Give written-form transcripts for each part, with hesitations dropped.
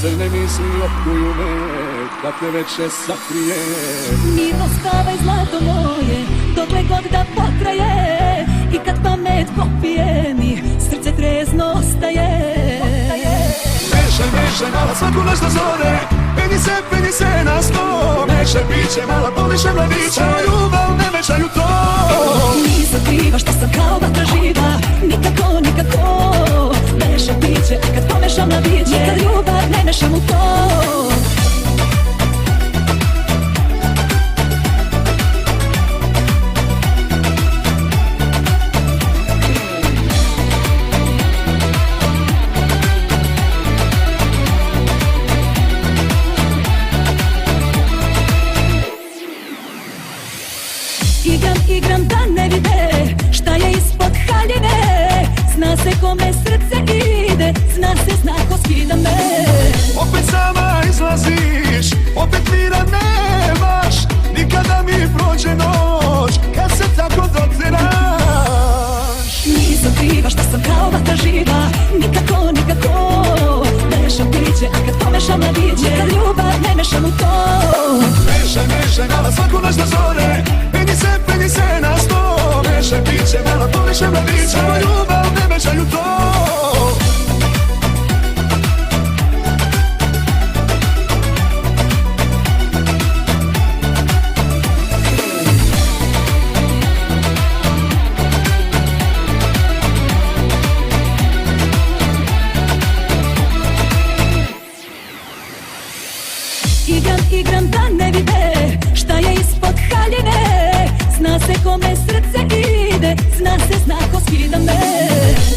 Crne misli opkuju me kad te veče sakrije. Mirno spavaj zlato moje, dokle god da potraje. I kad pamet popije mi, srce trezno ostaje. Mešaj mala svaku noć do zore, penji se na sto. Mešaj piće, mala poliše mladića, ljubav ne mešaju to. Nisam kriva što sam kao vatra živa, nikako, nikako. Mešaj piće, a kad pomešam mladiće, nikad ljubav ne mešam u to. Igram da ne vide šta je ispod haljine. Zna se kome srce ide, zna ko skida me. Opet sama izlaziš, opet mira nemaš. Nikada mi prođe noć, kad se tako dotiraš. Nisam kriva što sam kao vatra živa, nikako, nikako. Mešam piće, a kad pomešam mladiće, nikad ljubav ne mešam u to. Mešaj mala svaku noć do zore, penji se na sto. Mešaj piće, mala poliše mladića, ljubav ne mešaju to. Igram da ne vide šta je ispod haljine. Zna se kome srce ide, zna ko skida me.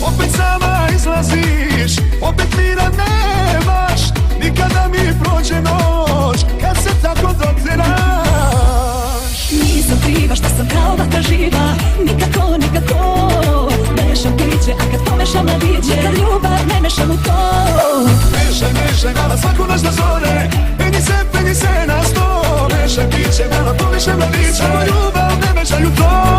Opet sama izlaziš, opet mira nemaš. Nikada mi prođe noć, kad se tako dotiraš. Nisam kriva što sam kao vatra živa, nikako, nikako. Mešam piće, a kad pomešam mladiće, nikad ljubav ne mešam u to. Mešaj mala svaku noć do zore, penji se na sto. Mešaj piće, mala poliše mladića, ljubav ne mešaju to.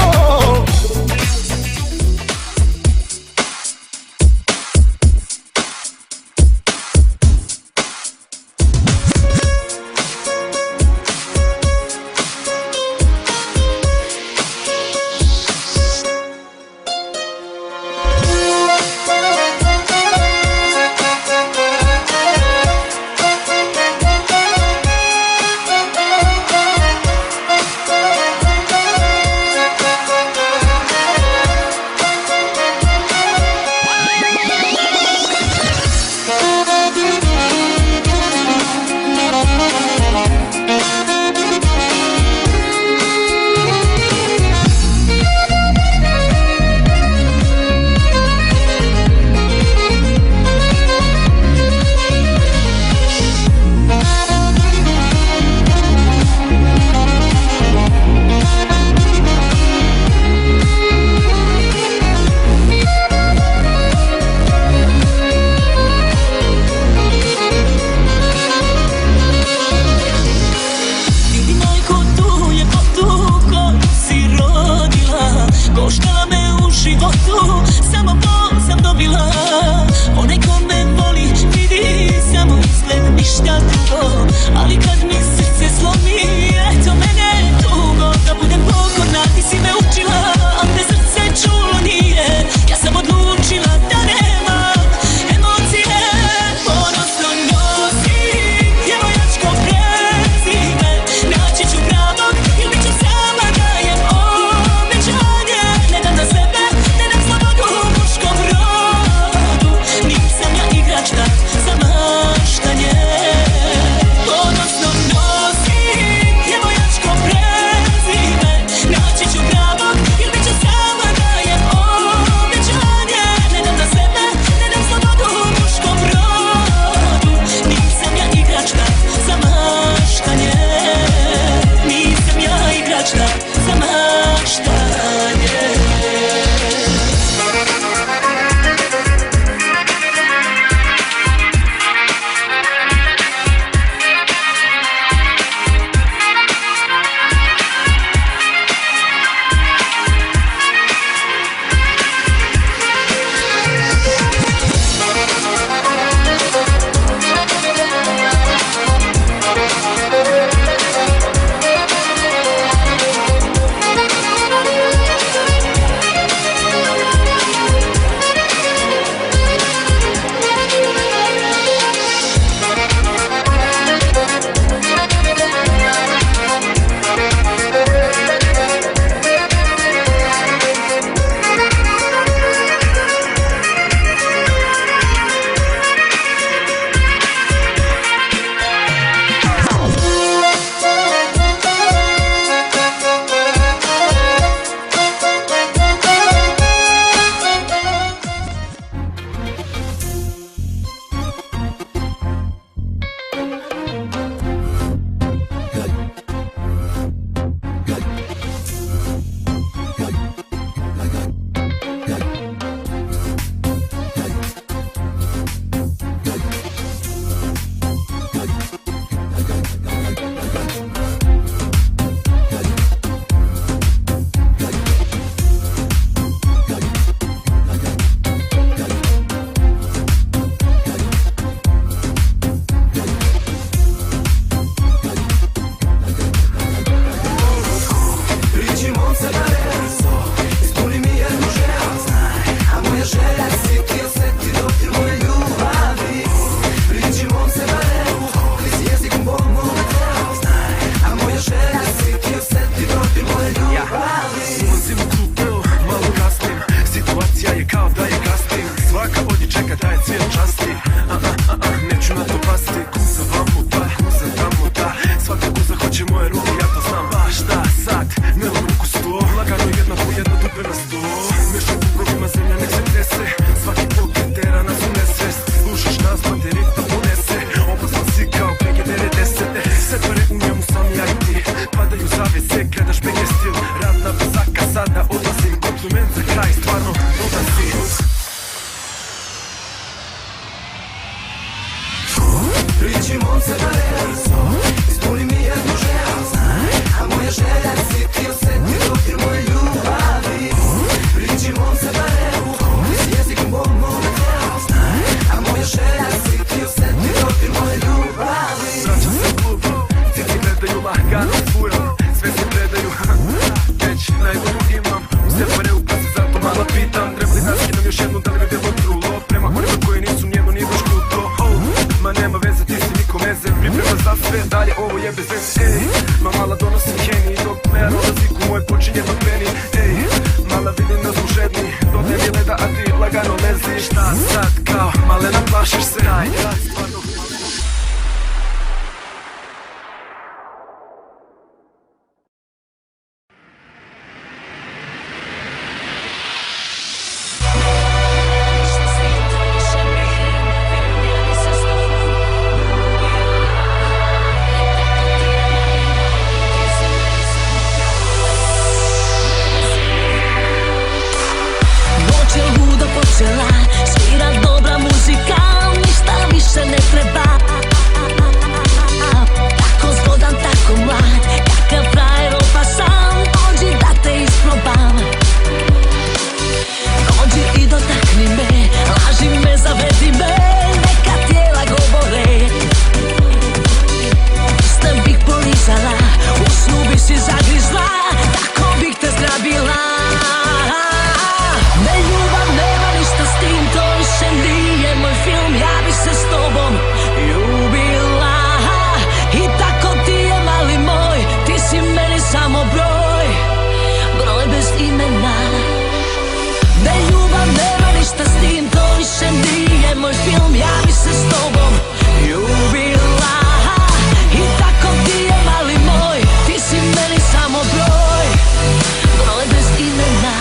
će moje ruke, ja to znam. Pa šta sad, ne u ruku sto, lagano jedna po jedna dupe na sto. Mešam u brovima, zemlja nek se trese, svaki pokret tera nas u nesvest. Slušaš nas, pa te ritma ponese, opasno si kao pege 90-te. Sve pare u njemu sam ja i ti, padaju zavese, gledaš pege stil. Radna brzaka, sada odlazim, kompliment za kraj, stvarno odlazim. Priči momce brzo, ispuni mi jednu želju, a moja želja si ti osjeti dodir moje ljubavi. Priči momce brzo, s jezikom bom moga tijela, a moja želja si ti osjeti dodir moje ljubavi. Vraćam se u klub, cici gledaju lagano furam, sve se predaju, već najbolju imam. Sve pare u kasi, zato malo pitam, treba li da skinem još jednu, da li bi bilo trulo? Prema onima koje nisu njeno, nije baš kruto. Ma nema veze, ti si nikom veze, priprema za sve, dalje ovo je bez veze. Ej, ma mala donosi Kenny, dok pleja dolazi ku moj počinje na peni. Ej, mala vidim da smo žedni, dok ne bi leda, a ti lagano lezi. Šta sad kao, malena plašiš se, aj, stvarno. Svira dobra muzika, ništa više ne treba. Tako zgodan, tako mlad, kakav frajer opasan, dođi da te isprobam. Dođi i dotakni me, laži me, zavedi me, neka tijela govore. Prstem bih polizala, u snu bi si zagrizla, tako bih te zgrabila. Ne ljubav, nema ništa s tim, to više nije moj film, ja bi se s tobom ljubila. I tako ti je mali moj, ti si meni samo broj, broj bez imena. Ne ljubav, nema ništa s tim, to više nije moj film, ja bi se s tobom ljubila. I tako ti je mali moj, ti si meni samo broj, broj bez imena.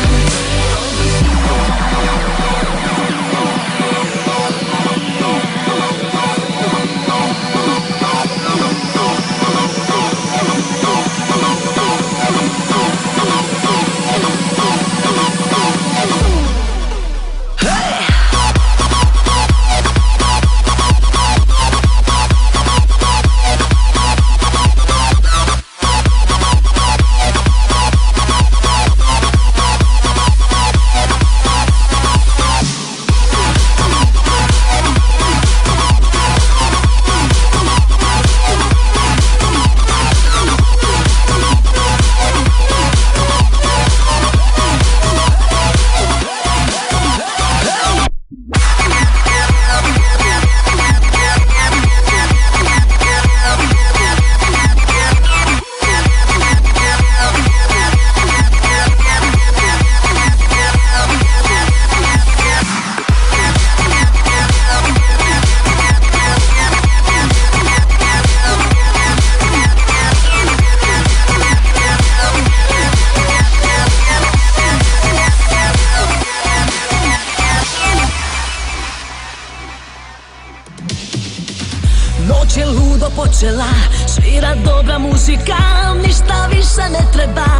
Noć je ludo počela, svira dobra muzika, ništa više ne treba.